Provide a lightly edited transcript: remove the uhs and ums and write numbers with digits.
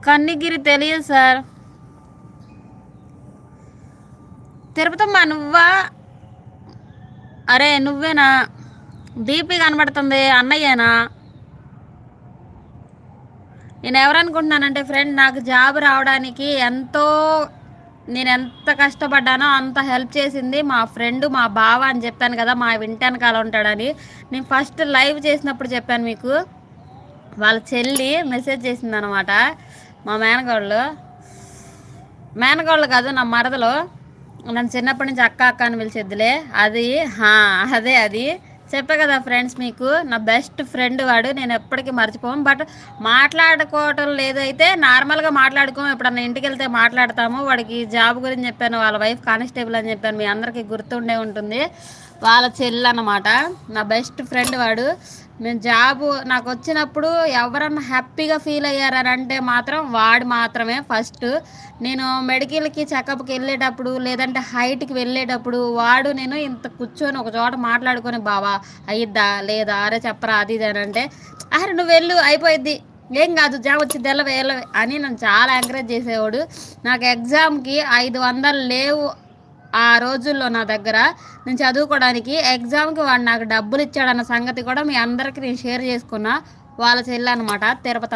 కన్నిగిరి తెలియదు సార్. తిరుపతమ్మ నువ్వా? అరే నువ్వేనా? డీపీ కనబడుతుంది, అన్నయ్యేనా? నేను ఎవరనుకుంటున్నానంటే ఫ్రెండ్, నాకు జాబ్ రావడానికి నేను ఎంత కష్టపడ్డానో అంత హెల్ప్ చేసింది మా ఫ్రెండ్, మా బావ అని చెప్పాను కదా, మా వింటానికి ఉంటాడని. నేను ఫస్ట్ లైవ్ చేసినప్పుడు చెప్పాను మీకు. వాళ్ళ చెల్లి మెసేజ్ చేసింది అనమాట. మా మేనగోళ్ళు కాదు, నా మరదలు. నన్ను చిన్నప్పటి నుంచి అక్క అక్క అని పిలిచేద్దులే. అది చెప్పే కదా ఫ్రెండ్స్ మీకు, నా బెస్ట్ ఫ్రెండ్ వాడు. నేను ఎప్పటికీ మర్చిపోను. బట్ మాట్లాడుకోవటం లేదైతే నార్మల్గా మాట్లాడుకోము. ఎప్పుడన్నా ఇంటికి వెళ్తే మాట్లాడతాము. వాడికి జాబ్ గురించి చెప్పాను, వాళ్ళ వైఫ్ కానిస్టేబుల్ అని చెప్పాను, మీ అందరికీ గుర్తుండే ఉంటుంది. వాళ్ళ చెల్లి అన్నమాట, నా బెస్ట్ ఫ్రెండ్ వాడు. నేను జాబు నాకు వచ్చినప్పుడు ఎవరన్నా హ్యాపీగా ఫీల్ అయ్యారని అంటే మాత్రం వాడు మాత్రమే ఫస్ట్. నేను మెడికల్కి చెకప్కి వెళ్ళేటప్పుడు, లేదంటే హైట్కి వెళ్ళేటప్పుడు వాడు నేను ఇంత కూర్చొని ఒక చోట మాట్లాడుకొని, బావా అయ్యిద్దా లేదా, అరే చెప్పరా అది ఇది అని అంటే, అరే నువ్వు వెళ్ళు అయిపోయిద్ది, ఏం కాదు, జాబ్ వచ్చింది వెళ్ళవే అని నన్ను చాలా ఎంకరేజ్ చేసేవాడు. నాకు ఎగ్జామ్కి 500 లేవు ఆ రోజుల్లో నా దగ్గర, నేను చదువుకోవడానికి. ఎగ్జామ్కి వాడు నాకు డబ్బులు ఇచ్చాడన్న సంగతి కూడా మీ అందరికీ నేను షేర్ చేసుకున్నా. వాళ్ళ చెల్లి అనమాట, తిరుపతి.